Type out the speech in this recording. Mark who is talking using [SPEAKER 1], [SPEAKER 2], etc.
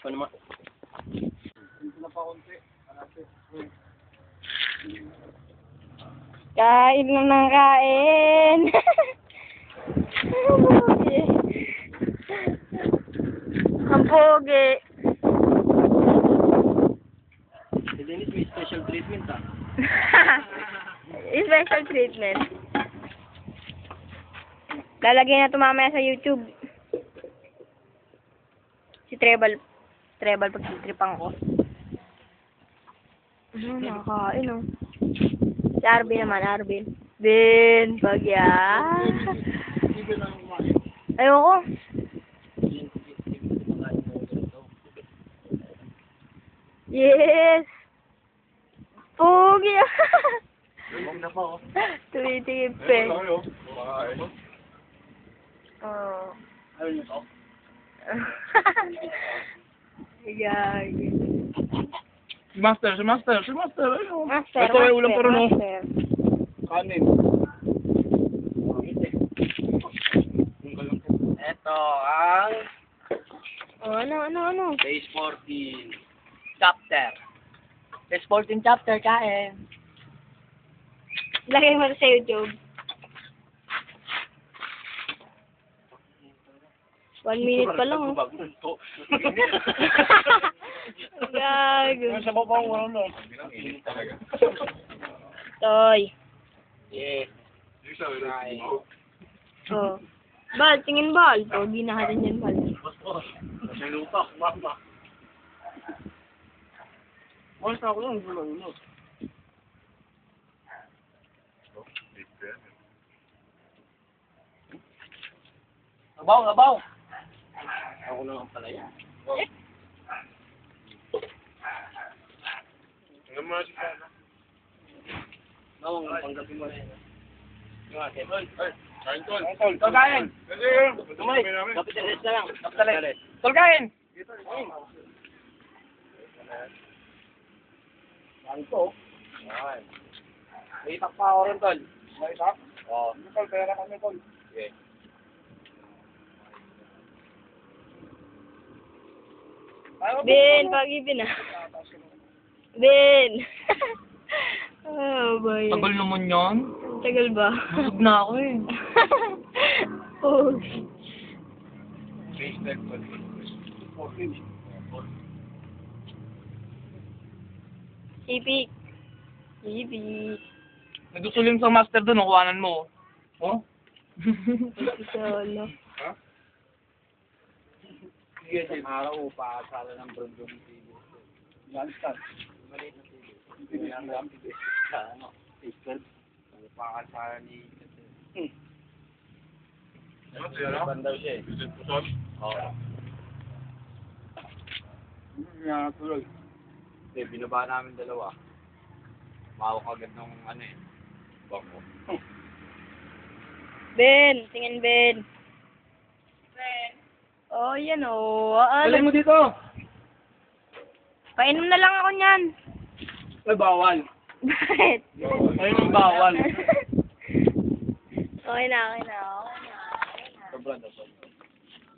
[SPEAKER 1] Ano naman?
[SPEAKER 2] Kain lang ng kain. Ang pogi.
[SPEAKER 1] Si Dennis may special treatment ah.
[SPEAKER 2] Special treatment. Lalagyan na ito mamaya sa YouTube. Si Treble pag tripan ko. Nakakain oh. Si Arvin naman, Arvin. Bin, pag yan. Ayoko. Yes! Pogi! Tumitingin pa eh. Oo.
[SPEAKER 1] Ayaw niyo to?
[SPEAKER 2] Gagi.
[SPEAKER 1] Si Master. Ayun.
[SPEAKER 2] Master,
[SPEAKER 1] Ito ay ulam pero no.
[SPEAKER 2] master.
[SPEAKER 1] Kanin. Ito ang
[SPEAKER 2] Oh, ano?
[SPEAKER 1] Base 14 chapter. Base 14 chapter, kain.
[SPEAKER 2] Lagay mo sa YouTube. 1 minute pa lang, oh. Gago.
[SPEAKER 1] Sa baba ko ano.
[SPEAKER 2] Toy.
[SPEAKER 1] Yeah.
[SPEAKER 2] Oh. Bal, tingin bal. Pogi na ka din yan, bal.
[SPEAKER 1] Sa lupa, kumamba. Oras na ako lang, ulo. Abaw! Ako lang ang pala yan. Ano mo si Pana? Nawang panggapin mo na yan. Kain, Tol! Tol, kain! Tumay! Kapitalis na lang. Kapitalis. Tol, kain! Kain to. May itak pa ako rin, Tol. May itak? Oo. Tol, pera kami, Tol. Okay.
[SPEAKER 2] Ben, pag-ibin ah. Ben. Oh boy.
[SPEAKER 1] Tagal naman yan.
[SPEAKER 2] Tagal ba?
[SPEAKER 1] Busog na ako eh.
[SPEAKER 2] Oh. Sipik.
[SPEAKER 1] Nagsusulim sa master doon, kuhanan mo. Oh?
[SPEAKER 2] Solo.
[SPEAKER 1] Araw pa, sala ng bronzo ng TV. Lanstan. Maliit na TV. Hindi ang ram TV. Ano? Pistol. Pakasala ni... Ano siya? Bandaw siya eh. Bisit puson? Oo. Nga tuloy. Hindi, binaba namin dalawa. Mawak agad ng ano eh. Bako.
[SPEAKER 2] Ben, tingin Ben. Oh, yan oh.
[SPEAKER 1] Dali mo dito!
[SPEAKER 2] Painom na lang ako niyan.
[SPEAKER 1] Ay, bawal.
[SPEAKER 2] Bakit?
[SPEAKER 1] Ayun ang bawal.
[SPEAKER 2] Okay na.
[SPEAKER 1] Sobra.